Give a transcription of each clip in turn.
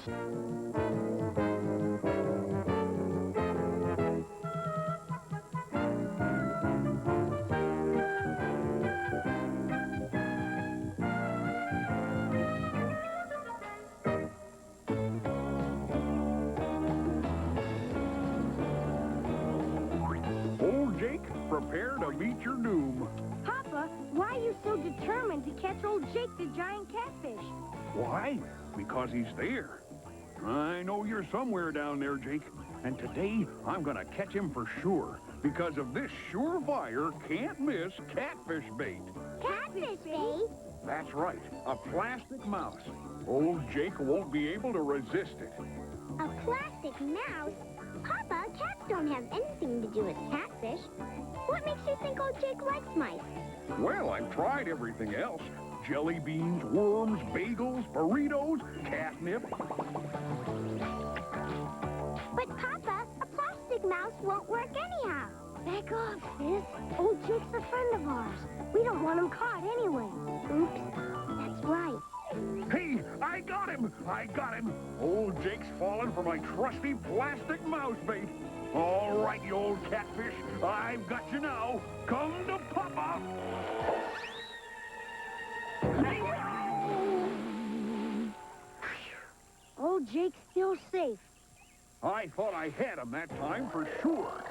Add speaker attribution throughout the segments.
Speaker 1: Old Jake, prepare to meet your doom.
Speaker 2: Papa, why are you so determined to catch old Jake the giant catfish?
Speaker 1: Why? Because he's there. I know you're somewhere down there, Jake. And today, I'm gonna catch him for sure. Because of this surefire, can't-miss catfish bait.
Speaker 3: Catfish bait?
Speaker 1: That's right, a plastic mouse. Old Jake won't be able to resist it.
Speaker 3: A plastic mouse? Papa, cats don't have anything to do with catfish. What makes you think old Jake likes mice?
Speaker 1: Well, I've tried everything else. Jelly beans, worms, bagels, burritos, catnip.
Speaker 3: But Papa, a plastic mouse won't work anyhow.
Speaker 2: Back off, sis. Old Jake's a friend of ours. We don't want him caught anyway.
Speaker 3: Oops, that's right.
Speaker 1: Hey, I got him! I got him! Old Jake's fallen for my trusty plastic mouse bait. All right, you old catfish, I've got you now. Come to Papa!
Speaker 2: Old Jake's still safe.
Speaker 1: I thought I had him that time for sure.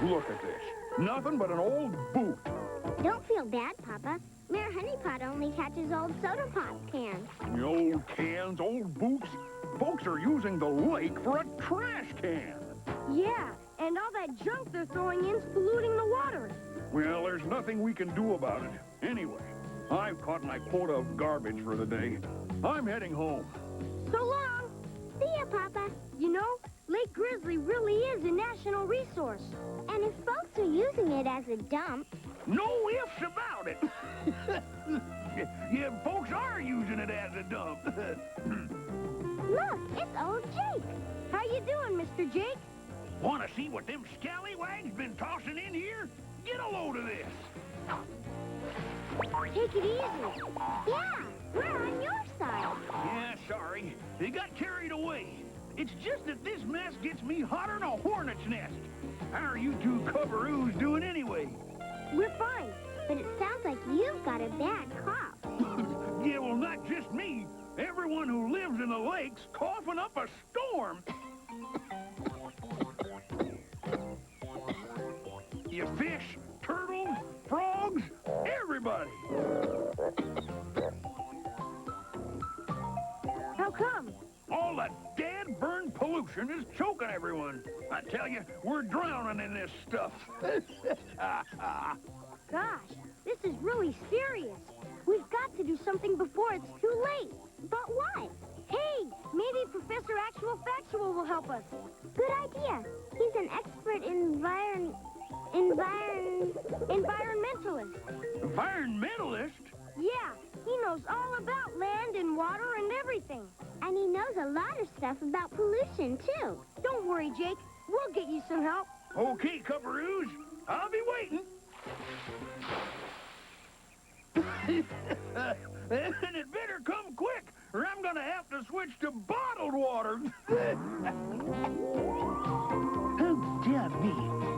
Speaker 1: Look at this. Nothing but an old boot.
Speaker 3: Don't feel bad, Papa. Mayor Honeypot only catches old soda pop cans.
Speaker 1: The old cans, old boots. Folks are using the lake for a trash can.
Speaker 2: Yeah, and all that junk they're throwing in's polluting the water.
Speaker 1: Well, there's nothing we can do about it. Anyway, I've caught my quota of garbage for the day. I'm heading home.
Speaker 2: So long.
Speaker 3: See ya, Papa.
Speaker 2: You know, Lake Grizzly really is a national resource.
Speaker 3: And if folks are using it as a dump...
Speaker 1: No ifs about it. Yeah, folks are using it as a dump.
Speaker 3: Look, it's old Jake.
Speaker 2: How you doing, Mr. Jake?
Speaker 1: Want to see what them scallywags been tossing in here? Get a load of this.
Speaker 2: Take it easy.
Speaker 3: Yeah, we're on your side.
Speaker 1: Yeah, sorry. They got carried away. It's just that this mess gets me hotter than a hornet's nest. How are you two coveroos doing anyway?
Speaker 3: We're fine, but it sounds like you've got a bad cough.
Speaker 1: Yeah, well, not just me. Everyone who lives in the lake's coughing up a storm. You fish, turtles, frogs, everybody.
Speaker 2: How come?
Speaker 1: All the dead, burned pollution is choking everyone. I tell you, we're drowning in this stuff.
Speaker 2: Gosh, this is really serious. We've got to do something before it's too late.
Speaker 3: But what?
Speaker 2: Hey, maybe Professor Actual Factual will help us.
Speaker 3: Good idea. He's an expert environmentalist.
Speaker 1: Environmentalist?
Speaker 2: Yeah, he knows all about land and water and everything.
Speaker 3: And he knows a lot of stuff about pollution, too.
Speaker 2: Don't worry, Jake. We'll get you some help.
Speaker 1: Okay, coveroos. I'll be waiting. And it better come quick, or I'm gonna have to switch to bottled water.
Speaker 4: Oh, dear me.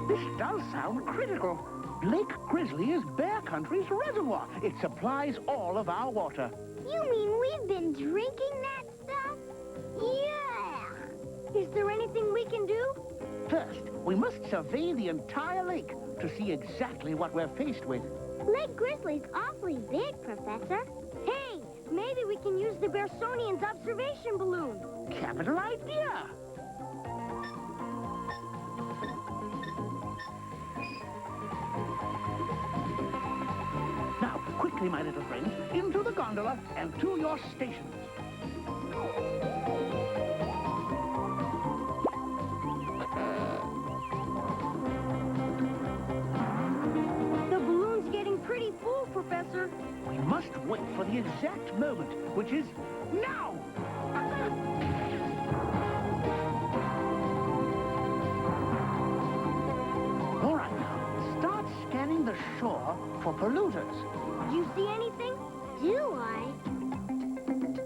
Speaker 4: This does sound critical. Lake Grizzly is Bear Country's reservoir. It supplies all of our water.
Speaker 3: You mean we've been drinking that stuff? Yeah!
Speaker 2: Is there anything we can do?
Speaker 4: First, we must survey the entire lake to see exactly what we're faced with.
Speaker 3: Lake Grizzly's awfully big, Professor.
Speaker 2: Hey, maybe we can use the Bearsonian's observation balloon.
Speaker 4: Capital idea! Now, quickly, my little friends, into the gondola and to your stations.
Speaker 2: The balloon's getting pretty full, Professor.
Speaker 4: We must wait for the exact moment, which is now! All right, now, start scanning the shore for polluters.
Speaker 2: You see anything?
Speaker 3: Do I?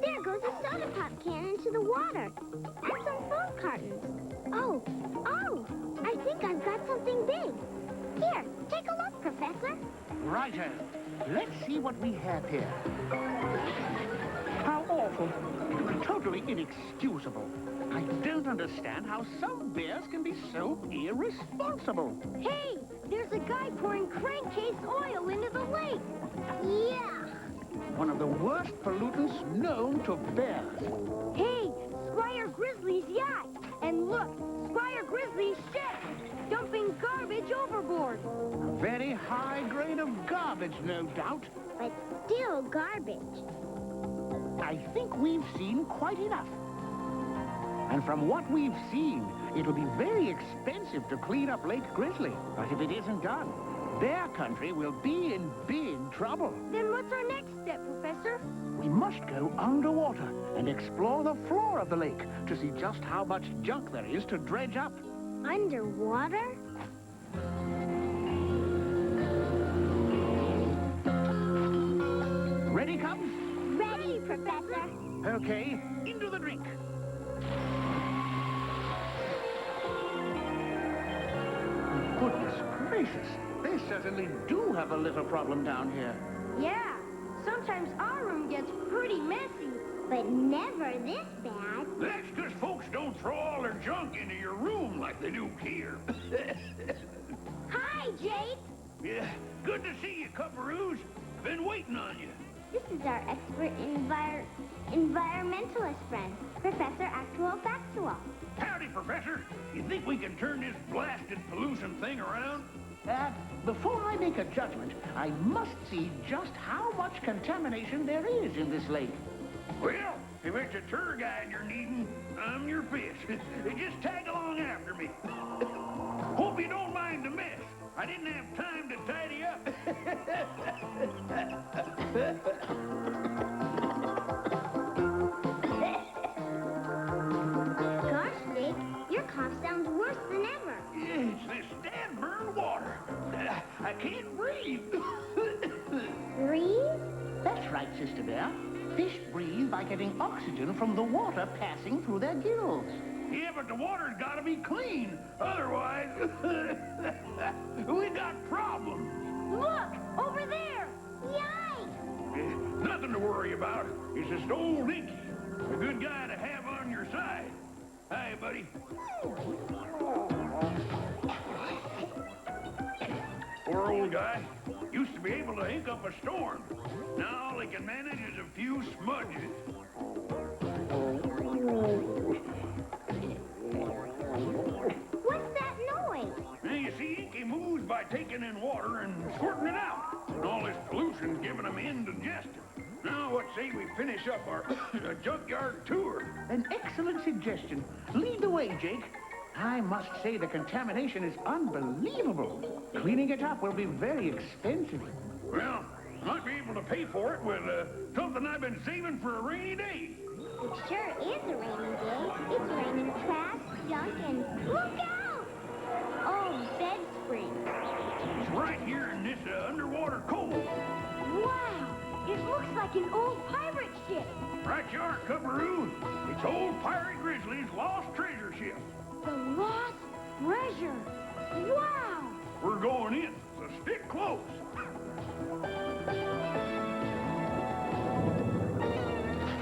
Speaker 3: There goes a soda think I've got something big. Here, take a look, Professor.
Speaker 4: Righto. Let's see what we have here. How awful. Totally inexcusable. I don't understand how some bears can be so irresponsible.
Speaker 2: Hey, there's a guy pouring crankcase oil into the lake.
Speaker 3: Yeah.
Speaker 4: One of the worst pollutants known to bears.
Speaker 2: Hey, Squire Grizzly's yacht. And look, Squire Grizzly's ship, dumping garbage overboard.
Speaker 4: A very high grade of garbage, no doubt.
Speaker 3: But still garbage.
Speaker 4: I think we've seen quite enough. And from what we've seen, it'll be very expensive to clean up Lake Grizzly. But if it isn't done, Bear Country will be in big trouble.
Speaker 2: Then what's our next step, Professor?
Speaker 4: We must go underwater and explore the floor of the lake to see just how much junk there is to dredge up.
Speaker 3: Underwater?
Speaker 4: Ready, Cubs?
Speaker 3: Ready, Professor.
Speaker 4: Okay, into the drink. Goodness gracious, they certainly do have a litter problem down here.
Speaker 2: Yeah, sometimes our room gets pretty messy.
Speaker 3: But never this bad.
Speaker 1: That's because folks don't throw all their junk into your room like they do here.
Speaker 2: Hi, Jake.
Speaker 1: Yeah, good to see you, Cupperoos. Been waiting on you.
Speaker 3: This is our expert environmentalist friend, Professor Actual Factual.
Speaker 1: Howdy, Professor. You think we can turn this blasted pollution thing around?
Speaker 4: Before I make a judgment, I must see just how much contamination there is in this lake.
Speaker 1: Well, if it's a tour guide you're needing, I'm your fish. Just tag along after me. Hope you don't mind the mess. I didn't have time to tidy up.
Speaker 3: Gosh, Nick, your cough sounds worse than ever.
Speaker 1: It's this damn burned water. I can't breathe.
Speaker 3: Breathe?
Speaker 4: That's right, Sister Bear. Fish breathe by getting oxygen from the water passing through their gills.
Speaker 1: Yeah, but the water's got to be clean. Otherwise, we got problems.
Speaker 2: Look, over there.
Speaker 3: Yikes!
Speaker 1: Nothing to worry about. It's just old Inky, a good guy to have on your side. Hi, buddy. Poor old guy. Used to be able to ink up a storm. Now all he can manage is a few smudges.
Speaker 3: What's that noise?
Speaker 1: Now, you see, Inky moves by taking in water and squirting it out. And all this pollution's giving him indigestion. Now, what say we finish up our junkyard tour?
Speaker 4: An excellent suggestion. Lead the way, Jake. I must say the contamination is unbelievable. Cleaning it up will be very expensive.
Speaker 1: Well, I might be able to pay for it with something I've been saving for a rainy day.
Speaker 3: It sure is a rainy day. It's raining trash, junk, and look out! Oh, bed spring.
Speaker 1: It's right here in this underwater cove.
Speaker 2: Wow, it looks like an old pirate ship.
Speaker 1: Right you are, Cupperoo. It's old Pirate Grizzly's lost treasure ship.
Speaker 2: The lost treasure. Wow.
Speaker 1: We're going in, so stick close.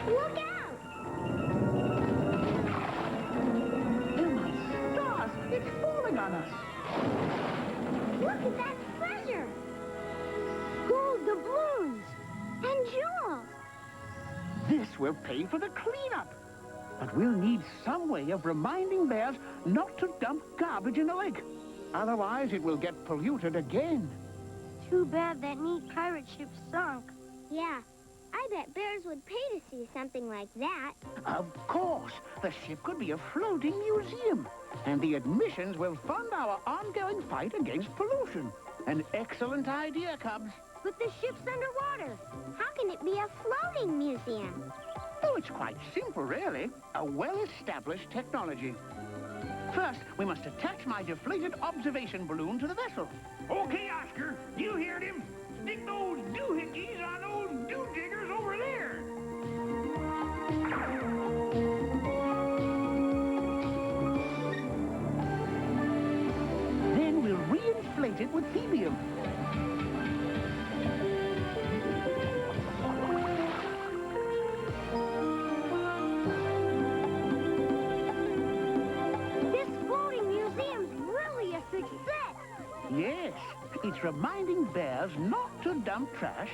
Speaker 3: Look out!
Speaker 4: Oh, my stars! It's falling on us.
Speaker 3: Look at that treasure!
Speaker 2: Gold doubloons.
Speaker 3: And jewels!
Speaker 4: This will pay for the cleanup. But we'll need some way of reminding bears not to dump garbage in the lake. Otherwise, it will get polluted again.
Speaker 2: Too bad that neat pirate ship sunk.
Speaker 3: Yeah, I bet bears would pay to see something like that.
Speaker 4: Of course, the ship could be a floating museum. And the admissions will fund our ongoing fight against pollution. An excellent idea, Cubs.
Speaker 2: But the ship's underwater.
Speaker 3: How can it be a floating museum?
Speaker 4: Oh, it's quite simple, really. A well-established technology. First, we must attach my deflated observation balloon to the vessel.
Speaker 1: Okay, Oscar, you heard him. Stick those doohickeys on those doo-diggers over there.
Speaker 4: it with helium.
Speaker 2: This floating museum's really a success.
Speaker 4: Yes, it's reminding bears not to dump trash,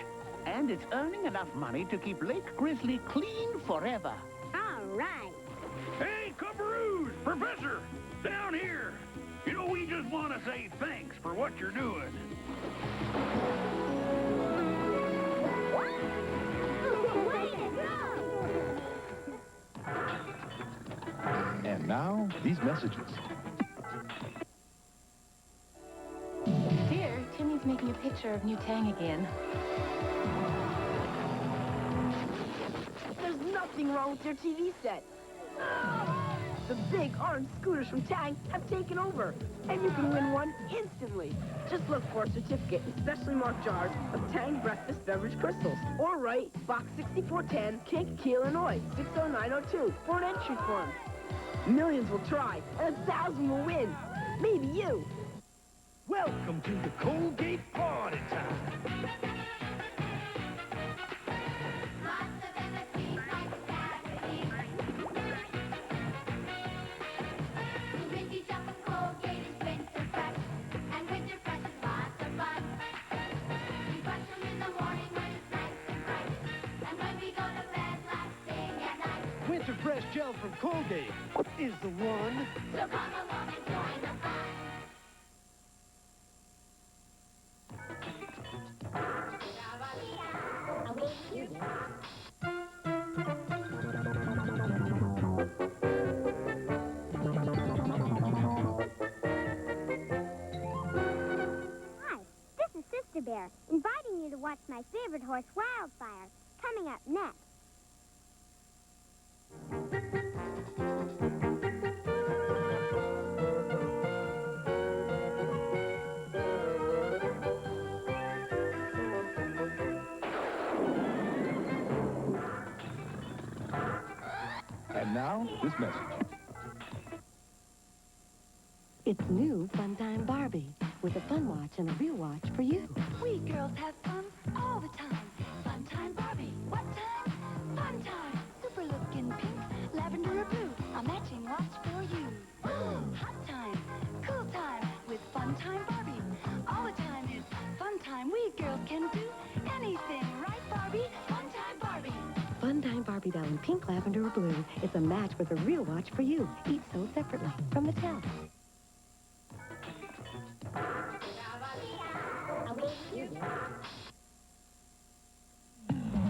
Speaker 4: and it's earning enough money to keep Lake Grizzly clean forever.
Speaker 3: All right.
Speaker 1: Hey, Cumberoos! Professor! Down here! You know, we just want to say thanks for what you're doing.
Speaker 2: Way to go!
Speaker 5: And now, these messages.
Speaker 6: Dear, Timmy's making a picture of New Tang again.
Speaker 7: There's nothing wrong with your TV set. The big orange scooters from Tang have taken over, and you can win one instantly. Just look for a certificate in specially marked jars of Tang breakfast beverage crystals, or write Box 6410, Kankakee, Illinois, 60902 for an entry form. Millions will try, and 1,000 will win. Maybe you.
Speaker 8: Welcome to the Colgate Party Time. Winter Fresh Gel from Colgate is the one.
Speaker 2: So come along and join the fun.
Speaker 3: Hi, this is Sister Bear, inviting you to watch my favorite horse, Wildfire, coming up next.
Speaker 5: And now, this message.
Speaker 9: It's new Funtime Barbie, with a fun watch and a real watch for you.
Speaker 6: We girls have fun all the time. Fun time Barbie. What time? Fun time. Super looking pink, lavender or blue. A matching watch for you. Hot time. Cool time. With Fun Time Barbie. All the time is fun time. We girls can do anything. Right, Barbie? Fun time Barbie.
Speaker 9: Funtime Barbie doll in pink, lavender, or blue. It's a match with a real watch for you. Each sold separately from Mattel.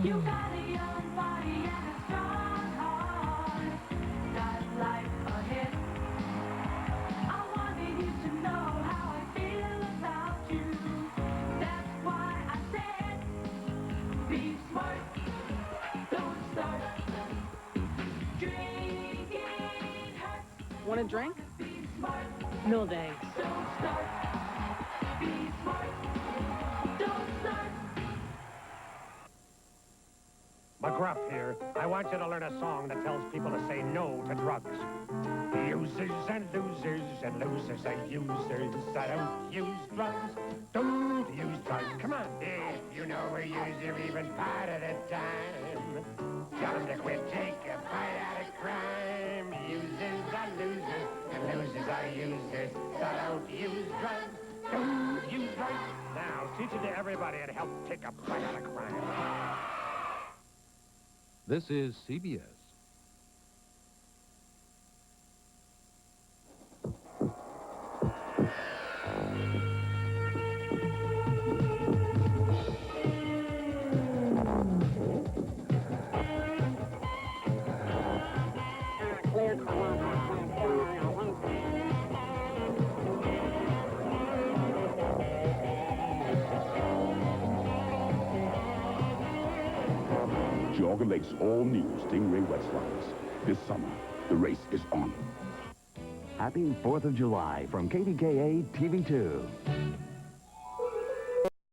Speaker 6: You got a young body and a strong heart. Got life ahead. I wanted you to know how I feel about you. That's why I said, be smart. Don't start drinking hurts.
Speaker 7: Want a drink?
Speaker 6: Be smart.
Speaker 7: No, thanks.
Speaker 6: Don't start. Be smart. Don't start.
Speaker 8: McGruff here. I want you to learn a song that tells people to say no to drugs. Users and losers and losers and users. I don't use drugs. Don't use drugs. Come on. If you know a user even part at a time, tell them to quit, take a bite out of crime. Users are losers and losers are users. I don't use drugs. Don't use drugs. Now, teach it to everybody and help take a bite out of crime.
Speaker 5: This is CBS.
Speaker 10: Geauga Lake's all-new Stingray Wetslines. This summer, the race is on.
Speaker 11: Happy 4th of July from KDKA TV2.